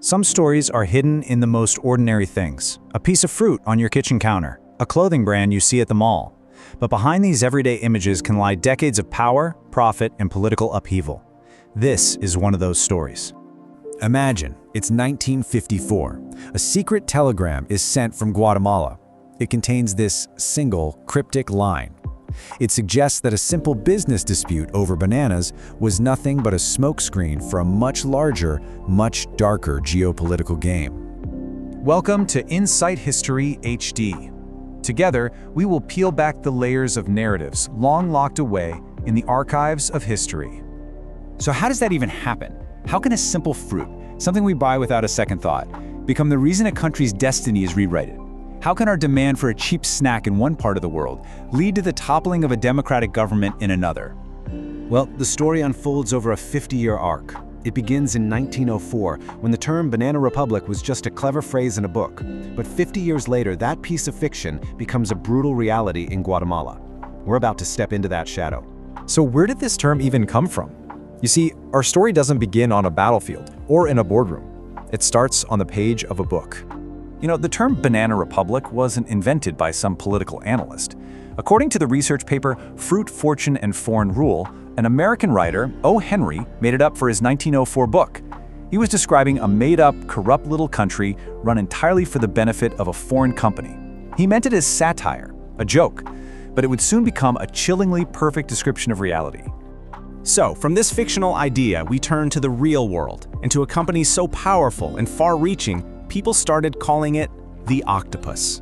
Some stories are hidden in the most ordinary things. A piece of fruit on your kitchen counter, a clothing brand you see at the mall. But behind these everyday images can lie decades of power, profit, and political upheaval. This is one of those stories. Imagine, it's 1954. A secret telegram is sent from Guatemala. It contains this single, cryptic line. It suggests that a simple business dispute over bananas was nothing but a smokescreen for a much larger, much darker geopolitical game. Welcome to Insight History HD. Together, we will peel back the layers of narratives long locked away in the archives of history. So how does that even happen? How can a simple fruit, something we buy without a second thought, become the reason a country's destiny is rewritten? How can our demand for a cheap snack in one part of the world lead to the toppling of a democratic government in another? Well, the story unfolds over a 50-year arc. It begins in 1904, when the term Banana Republic was just a clever phrase in a book. But 50 years later, that piece of fiction becomes a brutal reality in Guatemala. We're about to step into that shadow. So where did this term even come from? You see, our story doesn't begin on a battlefield or in a boardroom. It starts on the page of a book. You know, the term Banana Republic wasn't invented by some political analyst. According to the research paper Fruit, Fortune, and Foreign Rule, an American writer, O. Henry, made it up for his 1904 book. He was describing a made-up, corrupt little country run entirely for the benefit of a foreign company. He meant it as satire, a joke, but it would soon become a chillingly perfect description of reality. So, from this fictional idea, we turn to the real world, and to a company so powerful and far-reaching, people started calling it the octopus.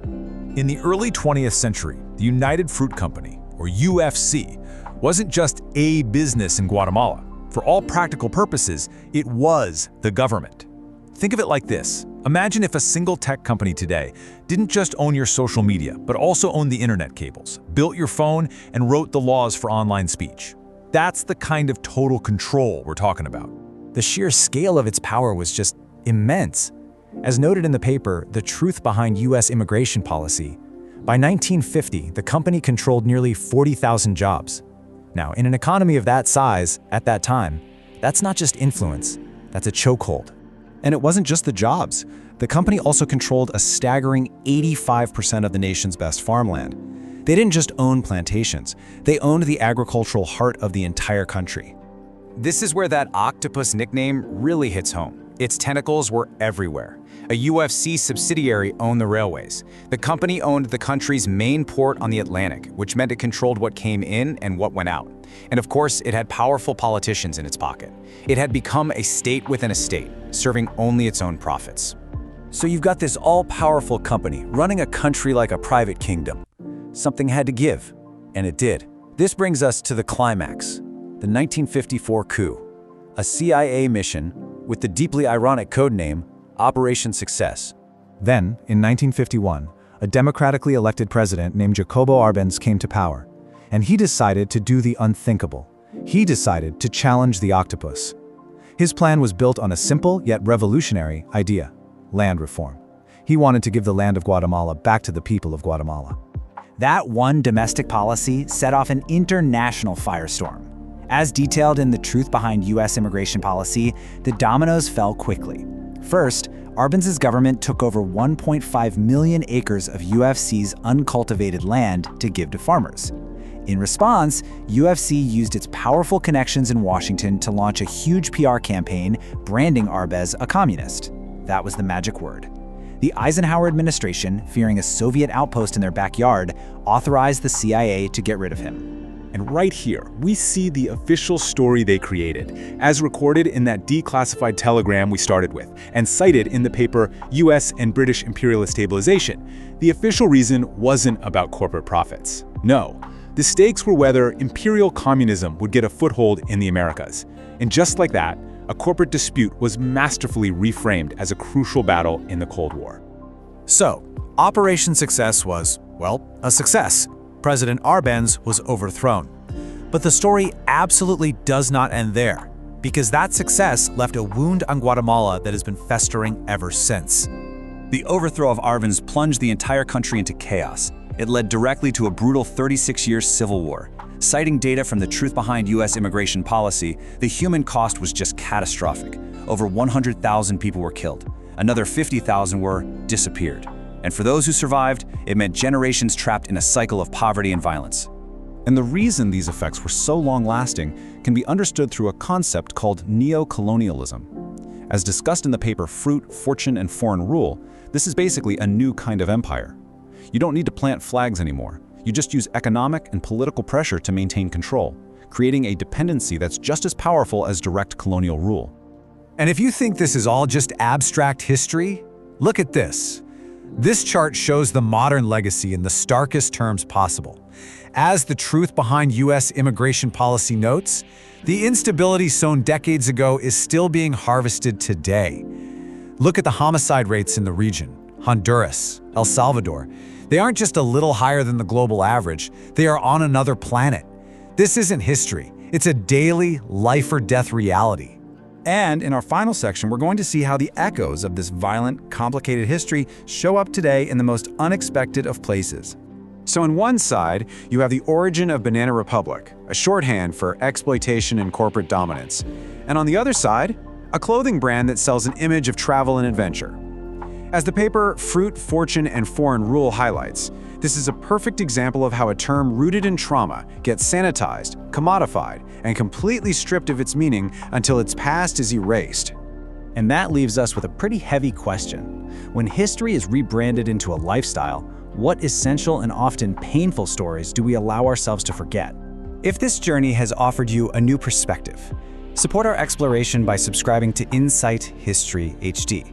In the early 20th century, the United Fruit Company, or UFC, wasn't just a business in Guatemala. For all practical purposes, it was the government. Think of it like this. Imagine if a single tech company today didn't just own your social media, but also owned the internet cables, built your phone, and wrote the laws for online speech. That's the kind of total control we're talking about. The sheer scale of its power was just immense. As noted in the paper, The Truth Behind U.S. Immigration Policy, by 1950, the company controlled nearly 40,000 jobs. Now, in an economy of that size, at that time, that's not just influence, that's a chokehold. And it wasn't just the jobs. The company also controlled a staggering 85% of the nation's best farmland. They didn't just own plantations, they owned the agricultural heart of the entire country. This is where that octopus nickname really hits home. Its tentacles were everywhere. A UFC subsidiary owned the railways. The company owned the country's main port on the Atlantic, which meant it controlled what came in and what went out. And of course, it had powerful politicians in its pocket. It had become a state within a state, serving only its own profits. So you've got this all-powerful company running a country like a private kingdom. Something had to give, and it did. This brings us to the climax, the 1954 coup, a CIA mission with the deeply ironic codename Operation Success. Then, in 1951, a democratically elected president named Jacobo Arbenz came to power, and he decided to do the unthinkable. He decided to challenge the octopus. His plan was built on a simple yet revolutionary idea: land reform. He wanted to give the land of Guatemala back to the people of Guatemala. That one domestic policy set off an international firestorm. As detailed in The Truth Behind U.S. Immigration Policy, the dominoes fell quickly. First, Arbenz's government took over 1.5 million acres of UFC's uncultivated land to give to farmers. In response, UFC used its powerful connections in Washington to launch a huge PR campaign branding Arbenz a communist. That was the magic word. The Eisenhower administration, fearing a Soviet outpost in their backyard, authorized the CIA to get rid of him. And right here, we see the official story they created, as recorded in that declassified telegram we started with, and cited in the paper US and British Imperialist Stabilization. The official reason wasn't about corporate profits. No, the stakes were whether imperial communism would get a foothold in the Americas. And just like that, a corporate dispute was masterfully reframed as a crucial battle in the Cold War. So, Operation Success was, well, a success. President Arbenz was overthrown. But the story absolutely does not end there, because that success left a wound on Guatemala that has been festering ever since. The overthrow of Arbenz plunged the entire country into chaos. It led directly to a brutal 36-year civil war. Citing data from The Truth Behind U.S. Immigration Policy, the human cost was just catastrophic. over 100,000 people were killed. Another 50,000 were disappeared. And for those who survived, it meant generations trapped in a cycle of poverty and violence. And the reason these effects were so long-lasting can be understood through a concept called neo-colonialism. As discussed in the paper Fruit, Fortune, and Foreign Rule, this is basically a new kind of empire. You don't need to plant flags anymore. You just use economic and political pressure to maintain control, creating a dependency that's just as powerful as direct colonial rule. And if you think this is all just abstract history, look at this. This chart shows the modern legacy in the starkest terms possible. As the truth behind U.S. immigration policy notes, the instability sown decades ago is still being harvested today. Look at the homicide rates in the region. Honduras, El Salvador. They aren't just a little higher than the global average, they are on another planet. This isn't history, it's a daily, life-or-death reality. And in our final section, we're going to see how the echoes of this violent, complicated history show up today in the most unexpected of places. So on one side, you have the origin of Banana Republic, a shorthand for exploitation and corporate dominance. And on the other side, a clothing brand that sells an image of travel and adventure. As the paper Fruit, Fortune, and Foreign Rule highlights, this is a perfect example of how a term rooted in trauma gets sanitized, commodified, and completely stripped of its meaning until its past is erased. And that leaves us with a pretty heavy question. When history is rebranded into a lifestyle, what essential and often painful stories do we allow ourselves to forget? If this journey has offered you a new perspective, support our exploration by subscribing to Insight History HD.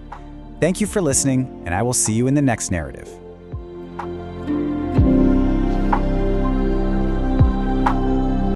Thank you for listening, and I will see you in the next narrative.